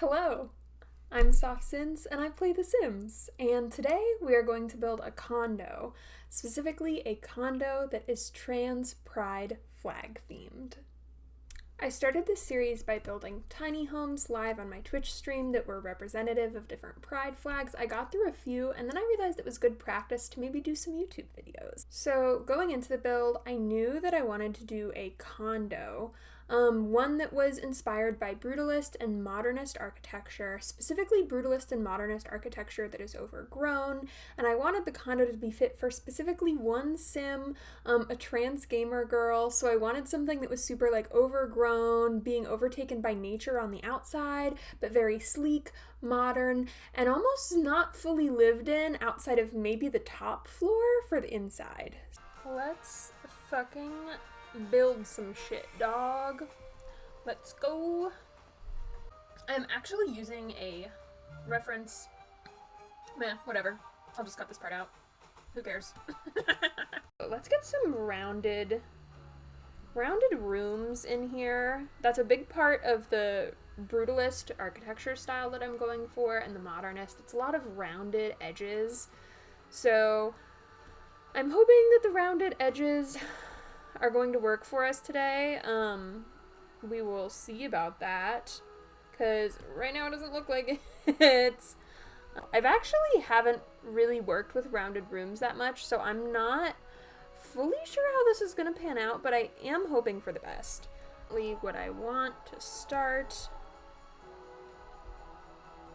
Hello, I'm SoftSins and I play The Sims, and today we are going to build a condo, specifically a condo that is trans pride flag themed. I started this series by building tiny homes live on my Twitch stream that were representative of different pride flags. I got through a few and then I realized it was good practice to maybe do some YouTube videos. So going into the build, I knew that I wanted to do a condo, one that was inspired by brutalist and modernist architecture, specifically brutalist and modernist architecture that is overgrown, and I wanted the condo to be fit for specifically one sim, a trans gamer girl, so I wanted something that was super overgrown, being overtaken by nature on the outside, but very sleek, modern, and almost not fully lived in outside of maybe the top floor for the inside. Let's fucking build some shit, dog. Let's go. I'm actually using a reference. Meh, whatever. I'll just cut this part out. Who cares? Let's get some rounded rooms in here. That's a big part of the brutalist architecture style that I'm going for, and the modernist. It's a lot of rounded edges. So I'm hoping that the rounded edges are going to work for us today. We will see about that, because right now it doesn't look like it. I've actually haven't really worked with rounded rooms that much, so I'm not fully sure how this is going to pan out, but I am hoping for the best. What I want to start.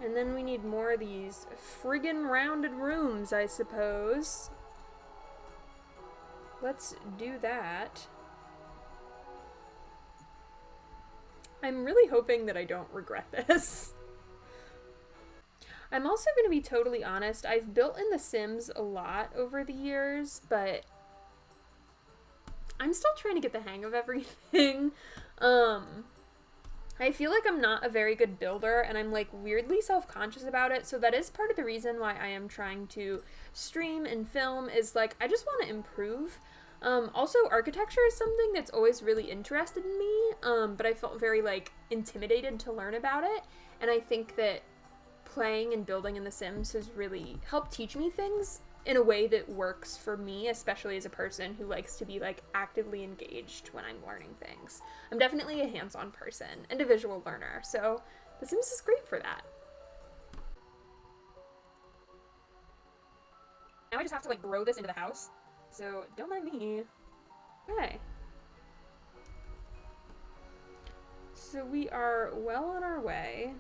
And then we need more of these friggin' rounded rooms, I suppose. Let's do that. I'm really hoping that I don't regret this. I'm also going to be totally honest, I've built in The Sims a lot over the years, but I'm still trying to get the hang of everything. I feel like I'm not a very good builder, and I'm weirdly self-conscious about it, so that is part of the reason why I am trying to stream and film, is I just want to improve. Also, architecture is something that's always really interested in me, but I felt very intimidated to learn about it, and I think that playing and building in The Sims has really helped teach me things in a way that works for me, especially as a person who likes to be actively engaged when I'm learning things. I'm definitely a hands-on person and a visual learner, so The Sims is great for that. Now I just have to grow this into the house, so don't mind me. Okay. So we are well on our way.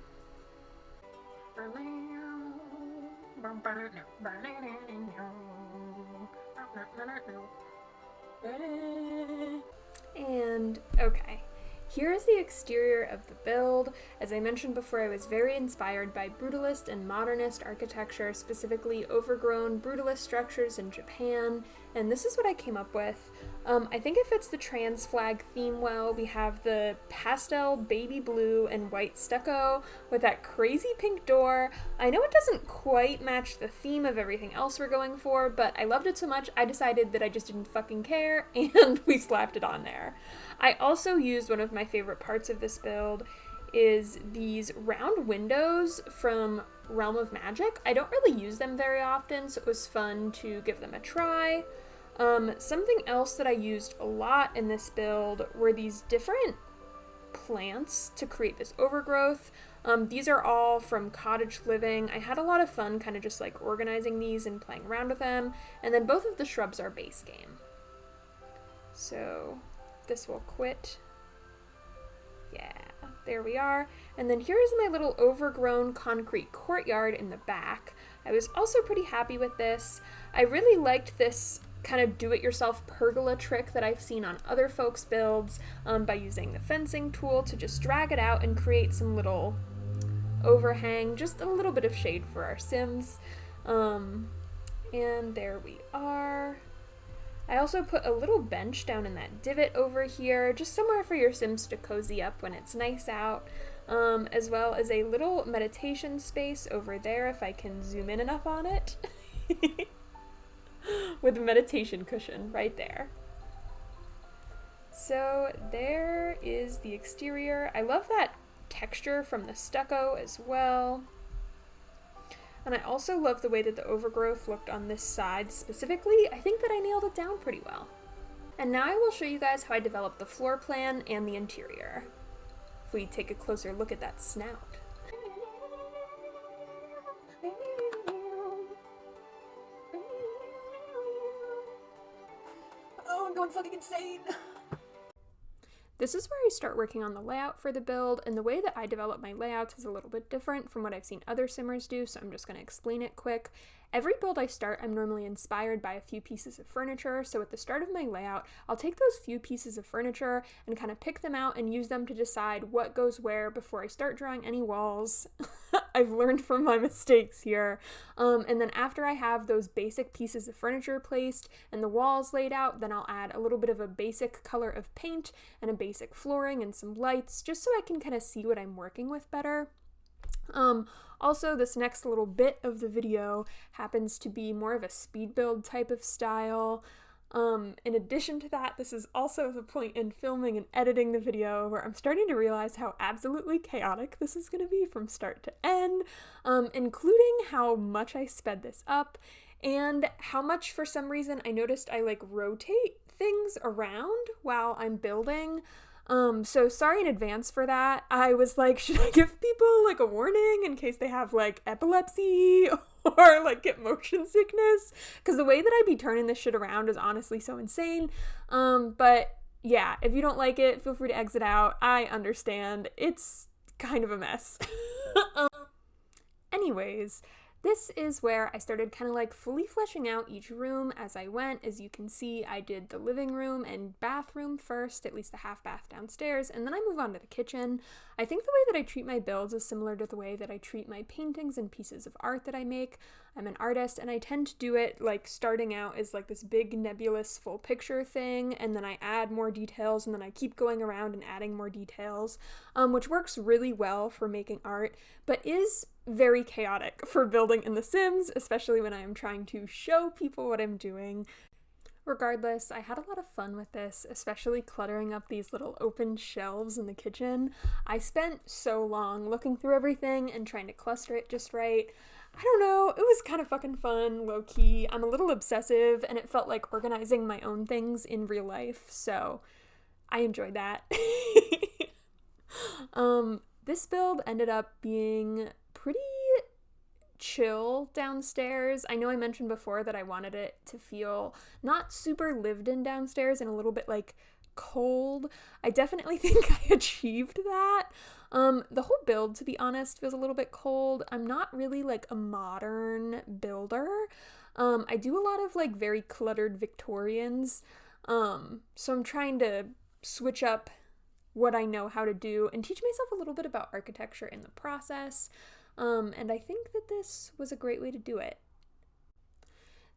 And okay, here is the exterior of the build. As I mentioned before, I was very inspired by brutalist and modernist architecture, specifically overgrown brutalist structures in Japan, and this is what I came up with. I think it fits the trans flag theme well. We have the pastel baby blue and white stucco with that crazy pink door. I know it doesn't quite match the theme of everything else we're going for, but I loved it so much I decided that I just didn't fucking care, and we slapped it on there. I also used one of my favorite parts of this build is these round windows from Realm of Magic. I don't really use them very often, so it was fun to give them a try. Something else that I used a lot in this build were these different plants to create this overgrowth. These are all from Cottage Living. I had a lot of fun kind of just organizing these and playing around with them, and then both of the shrubs are base game. So this will quit. Yeah, there we are. And then here's my little overgrown concrete courtyard in the back. I was also pretty happy with this. I really liked this kind of do-it-yourself pergola trick that I've seen on other folks' builds, by using the fencing tool to just drag it out and create some little overhang, just a little bit of shade for our Sims. And there we are. I also put a little bench down in that divot over here, just somewhere for your Sims to cozy up when it's nice out, as well as a little meditation space over there if I can zoom in enough on it. With a meditation cushion right there. So there is the exterior. I love that texture from the stucco as well. And I also love the way that the overgrowth looked on this side specifically. I think that I nailed it down pretty well. And now I will show you guys how I developed the floor plan and the interior. If we take a closer look at that snout. Oh, I'm going fucking insane! This is where I start working on the layout for the build, and the way that I develop my layouts is a little bit different from what I've seen other simmers do, so I'm just going to explain it quick. Every build I start, I'm normally inspired by a few pieces of furniture, so at the start of my layout, I'll take those few pieces of furniture and kind of pick them out and use them to decide what goes where before I start drawing any walls. I've learned from my mistakes here. And then after I have those basic pieces of furniture placed and the walls laid out, then I'll add a little bit of a basic color of paint and a basic flooring and some lights, just so I can kind of see what I'm working with better. Also, this next little bit of the video happens to be more of a speed build type of style. In addition to that, this is also the point in filming and editing the video where I'm starting to realize how absolutely chaotic this is going to be from start to end, including how much I sped this up and how much, for some reason, I noticed I rotate things around while I'm building. So sorry in advance for that. I was like, should I give people a warning in case they have epilepsy or get motion sickness? Because the way that I'd be turning this shit around is honestly so insane. But yeah, if you don't like it, feel free to exit out. I understand. It's kind of a mess. Anyways, this is where I started kind of fully fleshing out each room as I went. As you can see, I did the living room and bathroom first, at least the half bath downstairs, and then I move on to the kitchen. I think the way that I treat my builds is similar to the way that I treat my paintings and pieces of art that I make. I'm an artist, and I tend to do it starting out as this big nebulous full picture thing, and then I add more details, and then I keep going around and adding more details, which works really well for making art, but is very chaotic for building in The Sims, especially when I am trying to show people what I'm doing. Regardless, I had a lot of fun with this, especially cluttering up these little open shelves in the kitchen. I spent so long looking through everything and trying to cluster it just right. I don't know, it was kind of fucking fun, low-key. I'm a little obsessive, and it felt like organizing my own things in real life, so I enjoyed that. This build ended up being pretty chill downstairs. I know I mentioned before that I wanted it to feel not super lived in downstairs and a little bit cold. I definitely think I achieved that. The whole build, to be honest, feels a little bit cold. I'm not really a modern builder. I do a lot of very cluttered Victorians. So I'm trying to switch up what I know how to do and teach myself a little bit about architecture in the process. And I think that this was a great way to do it.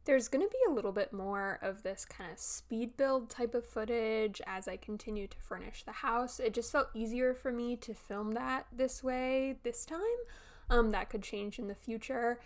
There's going to be a little bit more of this kind of speed build type of footage as I continue to furnish the house. It just felt easier for me to film that this way this time. That could change in the future.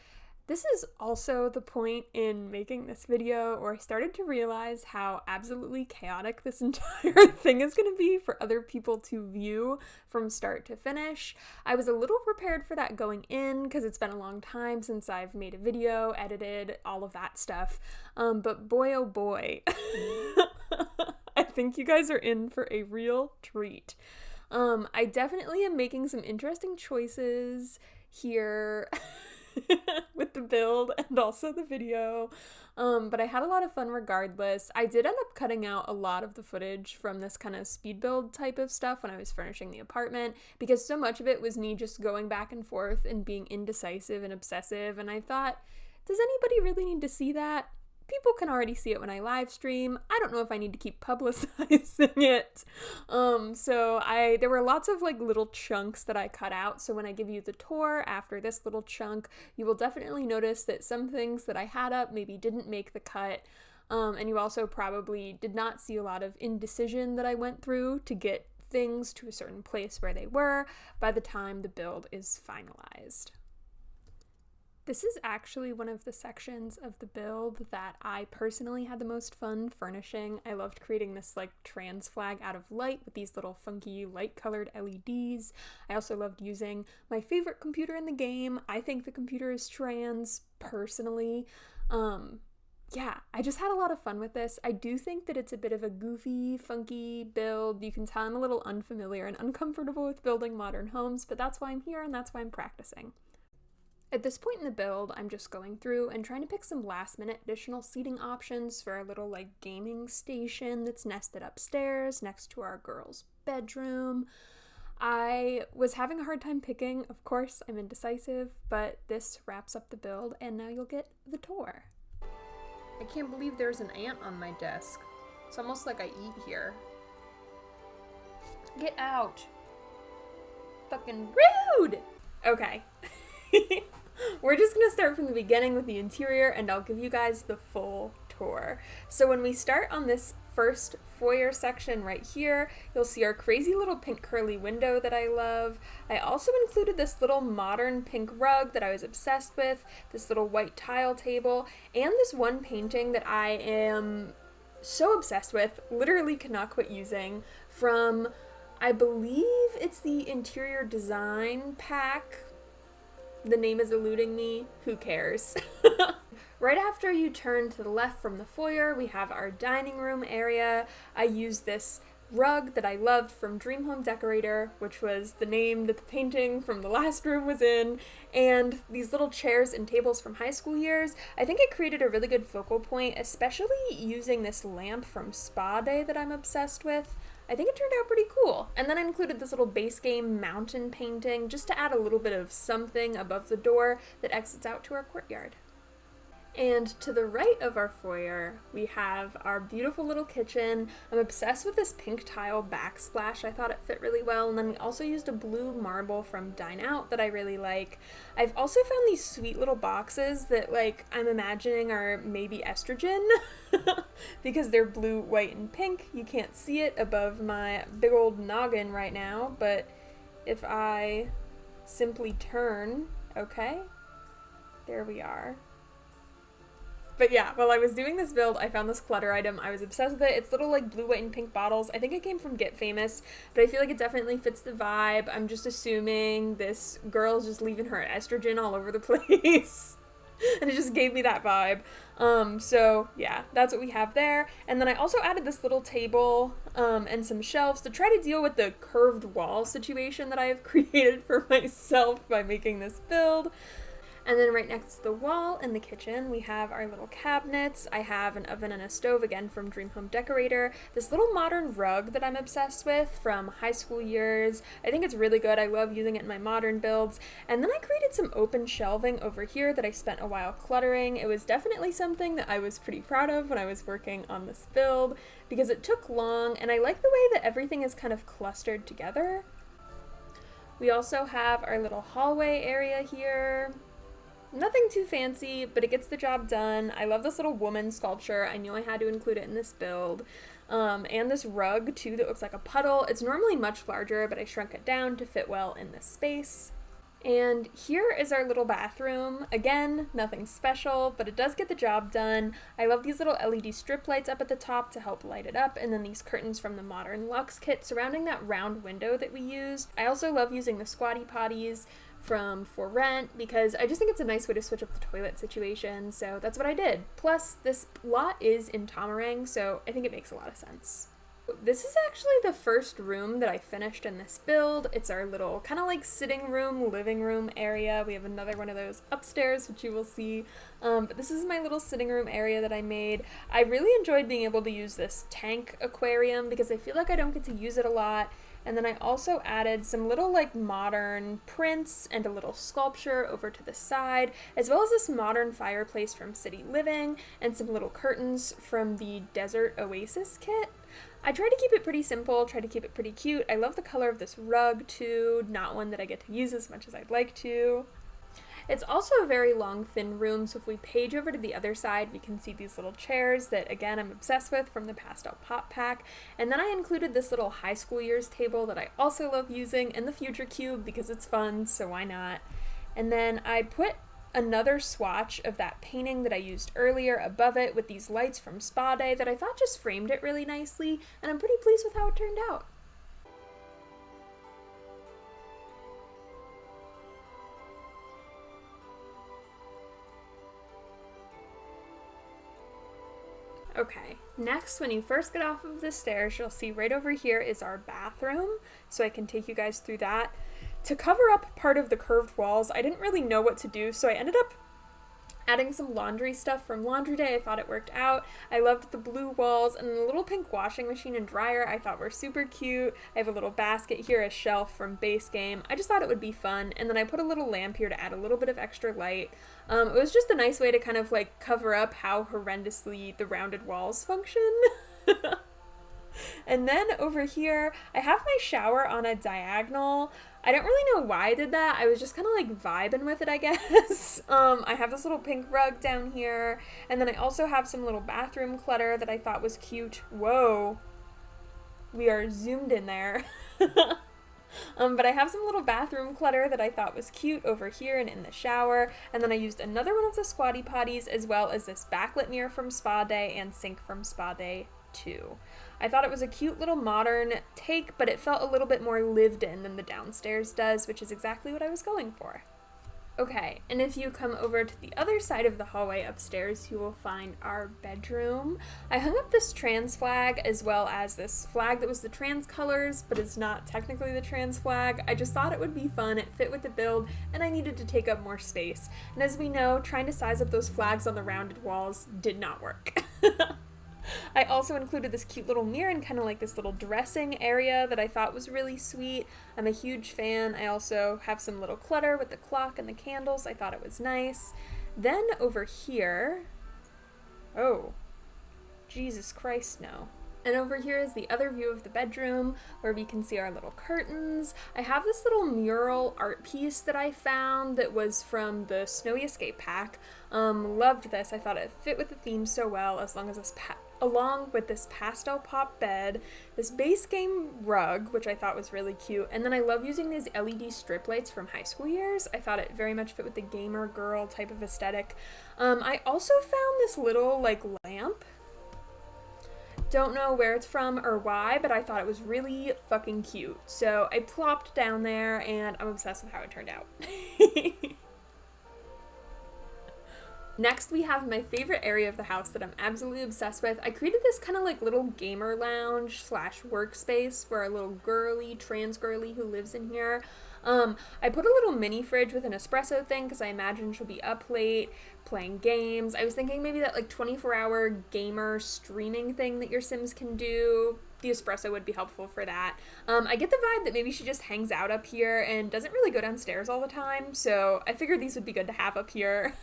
This is also the point in making this video where I started to realize how absolutely chaotic this entire thing is going to be for other people to view from start to finish. I was a little prepared for that going in because it's been a long time since I've made a video, edited, all of that stuff. But boy, oh boy, I think you guys are in for a real treat. I definitely am making some interesting choices here. With the build and also the video, but I had a lot of fun regardless. I did end up cutting out a lot of the footage from this kind of speed build type of stuff when I was furnishing the apartment, because so much of it was me just going back and forth and being indecisive and obsessive, and I thought, does anybody really need to see that? People can already see it when I live stream. I don't know if I need to keep publicizing it. So there were lots of little chunks that I cut out. So when I give you the tour after this little chunk, you will definitely notice that some things that I had up maybe didn't make the cut. And you also probably did not see a lot of indecision that I went through to get things to a certain place where they were by the time the build is finalized. This is actually one of the sections of the build that I personally had the most fun furnishing. I loved creating this like trans flag out of light with these little funky light colored LEDs. I also loved using my favorite computer in the game. I think the computer is trans personally. Yeah, I just had a lot of fun with this. I do think that it's a bit of a goofy, funky build. You can tell I'm a little unfamiliar and uncomfortable with building modern homes, but that's why I'm here and that's why I'm practicing. At this point in the build, I'm just going through and trying to pick some last minute additional seating options for our little like gaming station that's nested upstairs next to our girls' bedroom. I was having a hard time picking, of course, I'm indecisive, but this wraps up the build and now you'll get the tour. I can't believe there's an ant on my desk. It's almost like I eat here. Get out! Fucking rude! Okay. We're just gonna start from the beginning with the interior and I'll give you guys the full tour. So when we start on this first foyer section right here, you'll see our crazy little pink curly window that I love. I also included this little modern pink rug that I was obsessed with, this little white tile table, and this one painting that I am so obsessed with, literally cannot quit using, from, I believe it's the interior design pack. The name is eluding me. Who cares? Right after you turn to the left from the foyer, we have our dining room area. I used this rug that I loved from Dream Home Decorator, which was the name that the painting from the last room was in, and these little chairs and tables from high school years. I think it created a really good focal point, especially using this lamp from Spa Day that I'm obsessed with. I think it turned out pretty cool. And then I included this little base game mountain painting just to add a little bit of something above the door that exits out to our courtyard. And to the right of our foyer, we have our beautiful little kitchen. I'm obsessed with this pink tile backsplash. I thought it fit really well. And then we also used a blue marble from Dine Out that I really like. I've also found these sweet little boxes that like I'm imagining are maybe estrogen because they're blue, white, and pink. You can't see it above my big old noggin right now, but if I simply turn, okay, there we are. But yeah, while I was doing this build, I found this clutter item. I was obsessed with it. It's little like blue, white, and pink bottles. I think it came from Get Famous, but I feel like it definitely fits the vibe. I'm just assuming this girl's just leaving her estrogen all over the place. And it just gave me that vibe. So yeah, that's what we have there. And then I also added this little table and some shelves to try to deal with the curved wall situation that I have created for myself by making this build. And then right next to the wall in the kitchen, we have our little cabinets. I have an oven and a stove, again from Dream Home Decorator. This little modern rug that I'm obsessed with from high school years. I think it's really good. I love using it in my modern builds. And then I created some open shelving over here that I spent a while cluttering. It was definitely something that I was pretty proud of when I was working on this build because it took long, and I like the way that everything is kind of clustered together. We also have our little hallway area here. Nothing too fancy, but it gets the job done. I love this little woman sculpture. I knew I had to include it in this build. And this rug, too, that looks like a puddle. It's normally much larger, but I shrunk it down to fit well in this space. And here is our little bathroom. Again, nothing special, but it does get the job done. I love these little LED strip lights up at the top to help light it up, and then these curtains from the Modern Luxe kit surrounding that round window that we used. I also love using the squatty potties from For Rent because I just think it's a nice way to switch up the toilet situation, so that's what I did. Plus, this lot is in Tomarang, so I think it makes a lot of sense. This is actually the first room that I finished in this build. It's our little kind of like sitting room, living room area. We have another one of those upstairs, which you will see. But this is my little sitting room area that I made. I really enjoyed being able to use this tank aquarium because I feel like I don't get to use it a lot. And then I also added some little like modern prints and a little sculpture over to the side, as well as this modern fireplace from City Living and some little curtains from the Desert Oasis kit. I tried to keep it pretty simple, tried to keep it pretty cute. I love the color of this rug too, not one that I get to use as much as I'd like to. It's also a very long, thin room, so if we page over to the other side, we can see these little chairs that, again, I'm obsessed with from the Pastel Pop Pack. And then I included this little high school years table that I also love using in the Future Cube because it's fun, so why not? And then I put another swatch of that painting that I used earlier above it with these lights from Spa Day that I thought just framed it really nicely, and I'm pretty pleased with how it turned out. Okay, next, when you first get off of the stairs, you'll see right over here is our bathroom, so I can take you guys through that. To cover up part of the curved walls, I didn't really know what to do, so I ended up adding some laundry stuff from Laundry Day. I thought it worked out. I loved the blue walls, and the little pink washing machine and dryer I thought were super cute. I have a little basket here, a shelf from Base Game. I just thought it would be fun, and then I put a little lamp here to add a little bit of extra light. It was just a nice way to kind of like cover up how horrendously the rounded walls function. And then over here, I have my shower on a diagonal. I don't really know why I did that. I was just kind of like vibing with it, I guess. I have this little pink rug down here. And then I also have some little bathroom clutter that I thought was cute. Whoa. We are zoomed in there. But I have some little bathroom clutter that I thought was cute over here and in the shower. And then I used another one of the squatty potties, as well as this backlit mirror from Spa Day and sink from Spa Day 2. I thought it was a cute little modern take, but it felt a little bit more lived in than the downstairs does, which is exactly what I was going for. Okay, and if you come over to the other side of the hallway upstairs, you will find our bedroom. I hung up this trans flag, as well as this flag that was the trans colors, but it's not technically the trans flag. I just thought it would be fun, it fit with the build, and I needed to take up more space. And as we know, trying to size up those flags on the rounded walls did not work. I also included this cute little mirror and kind of like this little dressing area that I thought was really sweet. I'm a huge fan. I also have some little clutter with the clock and the candles. I thought it was nice. Then over here, oh, Jesus Christ, no. And over here is the other view of the bedroom where we can see our little curtains. I have this little mural art piece that I found that was from the Snowy Escape pack. Loved this. I thought it fit with the theme so well, along with this pastel pop bed, this Base Game rug, which I thought was really cute, and then I love using these LED strip lights from high school years. I thought it very much fit with the gamer girl type of aesthetic. I also found this little like lamp. Don't know where it's from or why, but I thought it was really fucking cute. So I plopped down there, and I'm obsessed with how it turned out. Next, we have my favorite area of the house that I'm absolutely obsessed with. I created this kind of like little gamer lounge / workspace for a little trans girly who lives in here. I put a little mini fridge with an espresso thing because I imagine she'll be up late playing games. I was thinking maybe that like 24-hour gamer streaming thing that your Sims can do. The espresso would be helpful for that. I get the vibe that maybe she just hangs out up here and doesn't really go downstairs all the time, so I figured these would be good to have up here.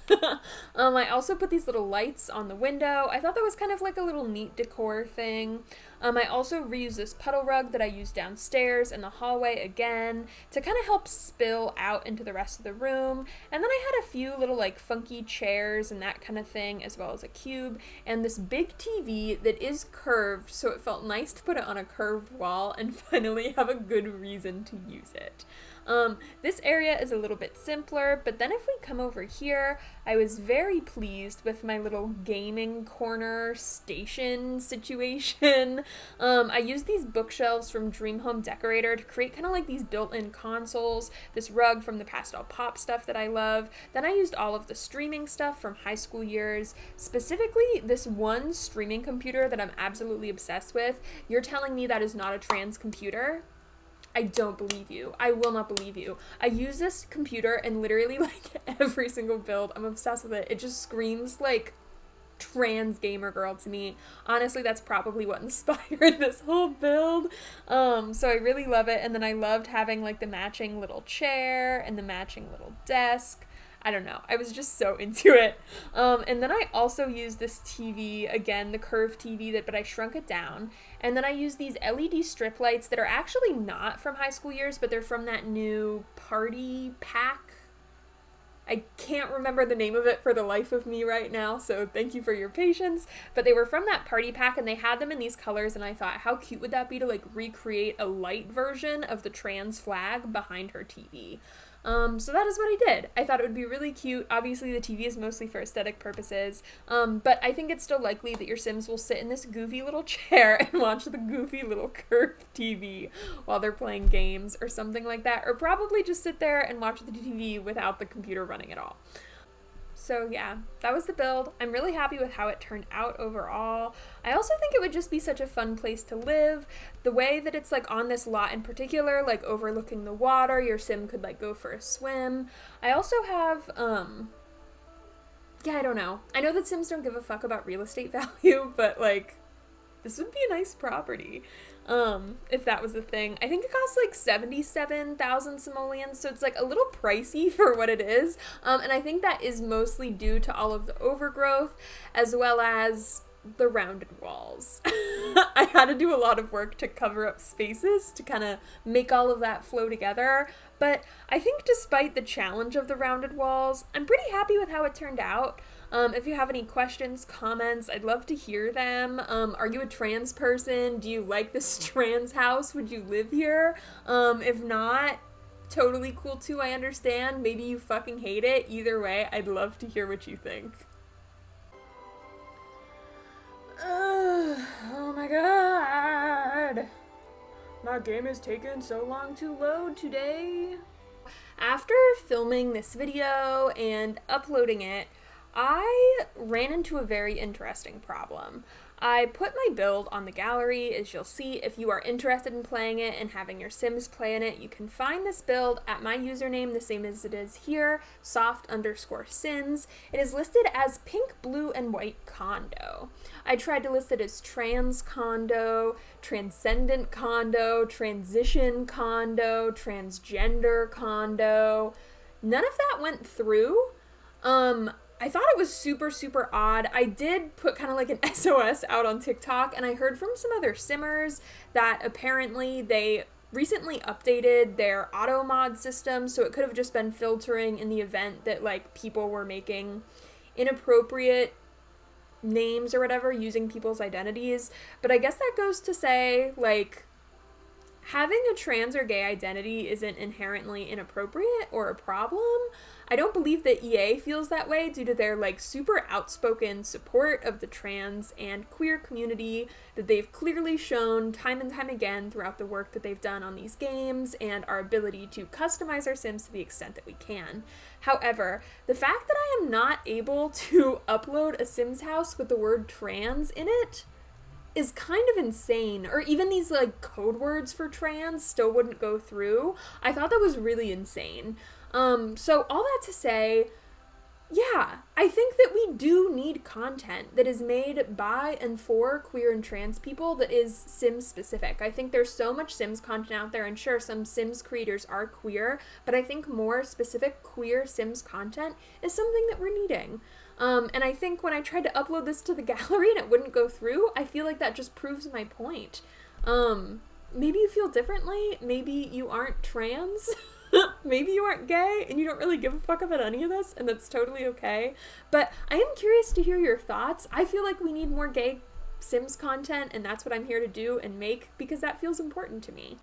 I also put these little lights on the window. I thought that was kind of like a little neat decor thing. I also reused this puddle rug that I used downstairs in the hallway again to kind of help spill out into the rest of the room. And then I had a few little like funky chairs and that kind of thing, as well as a cube and this big TV that is curved, so it felt nice to put it on a curved wall and finally have a good reason to use it. This area is a little bit simpler, but then if we come over here, I was very pleased with my little gaming corner station situation. I used these bookshelves from Dream Home Decorator to create kind of like these built-in consoles, this rug from the pastel pop stuff that I love. Then I used all of the streaming stuff from high school years, specifically this one streaming computer that I'm absolutely obsessed with. You're telling me that is not a trans computer? I don't believe you. I will not believe you. I use this computer in literally like every single build. I'm obsessed with it. It just screams like trans gamer girl to me. Honestly, that's probably what inspired this whole build. So I really love it. And then I loved having like the matching little chair and the matching little desk. I don't know. I was just so into it. And then I also used this TV, again, the curved TV, but I shrunk it down. And then I used these LED strip lights that are actually not from high school years, but they're from that new party pack. I can't remember the name of it for the life of me right now, so thank you for your patience. But they were from that party pack, and they had them in these colors, and I thought, how cute would that be to like recreate a light version of the trans flag behind her TV? So that is what I did. I thought it would be really cute. Obviously, the TV is mostly for aesthetic purposes, but I think it's still likely that your Sims will sit in this goofy little chair and watch the goofy little curved TV while they're playing games or something like that, or probably just sit there and watch the TV without the computer running at all. So yeah, that was the build. I'm really happy with how it turned out overall. I also think it would just be such a fun place to live. The way that it's like on this lot in particular, like overlooking the water, your sim could like go for a swim. I also have yeah, I don't know. I know that Sims don't give a fuck about real estate value, but like this would be a nice property. If that was the thing. I think it costs like 77,000 simoleons, so it's like a little pricey for what it is. And I think that is mostly due to all of the overgrowth as well as the rounded walls. I had to do a lot of work to cover up spaces to kind of make all of that flow together. But I think despite the challenge of the rounded walls, I'm pretty happy with how it turned out. If you have any questions, comments, I'd love to hear them. Are you a trans person? Do you like this trans house? Would you live here? If not, totally cool too, I understand. Maybe you fucking hate it. Either way, I'd love to hear what you think. Oh my god. My game is taking so long to load today. After filming this video and uploading it, I ran into a very interesting problem. I put my build on the gallery, as you'll see. If you are interested in playing it and having your Sims play in it, you can find this build at my username, the same as it is here, soft_sims. It is listed as pink, blue, and white condo. I tried to list it as trans condo, transcendent condo, transition condo, transgender condo. None of that went through. I thought it was super, super odd. I did put kind of like an SOS out on TikTok, and I heard from some other simmers that apparently they recently updated their auto mod system, so it could have just been filtering in the event that like people were making inappropriate names or whatever using people's identities. But I guess that goes to say, like, having a trans or gay identity isn't inherently inappropriate or a problem. I don't believe that EA feels that way due to their like super outspoken support of the trans and queer community that they've clearly shown time and time again throughout the work that they've done on these games and our ability to customize our Sims to the extent that we can. However, the fact that I am not able to upload a Sims house with the word trans in it is kind of insane. Or even these like code words for trans still wouldn't go through. I thought that was really insane. So all that to say, yeah, I think that we do need content that is made by and for queer and trans people that is Sims specific. I think there's so much Sims content out there, and sure, some Sims creators are queer, but I think more specific queer Sims content is something that we're needing. And I think when I tried to upload this to the gallery and it wouldn't go through, I feel like that just proves my point. Maybe you feel differently. Maybe you aren't trans. Maybe you aren't gay and you don't really give a fuck about any of this, and that's totally okay. But I am curious to hear your thoughts. I feel like we need more gay Sims content, and that's what I'm here to do and make because that feels important to me.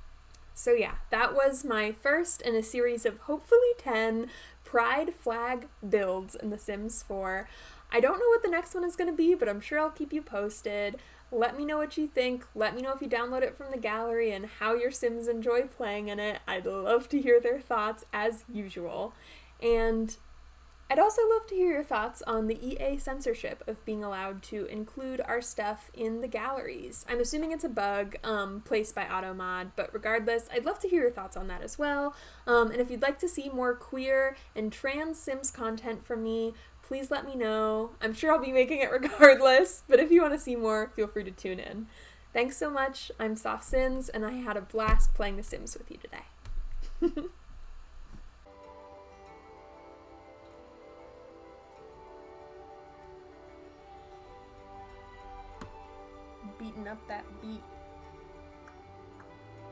So yeah, that was my first in a series of hopefully 10 pride flag builds in The Sims 4. I don't know what the next one is going to be, but I'm sure I'll keep you posted. Let me know what you think. Let me know if you download it from the gallery and how your Sims enjoy playing in it. I'd love to hear their thoughts as usual. And I'd also love to hear your thoughts on the EA censorship of being allowed to include our stuff in the galleries. I'm assuming it's a bug placed by AutoMod, but regardless, I'd love to hear your thoughts on that as well. And if you'd like to see more queer and trans Sims content from me, please let me know. I'm sure I'll be making it regardless, but if you want to see more, feel free to tune in. Thanks so much. I'm Soft Sims, and I had a blast playing The Sims with you today. Beating up that beat.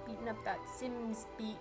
Beating up that Sims beat.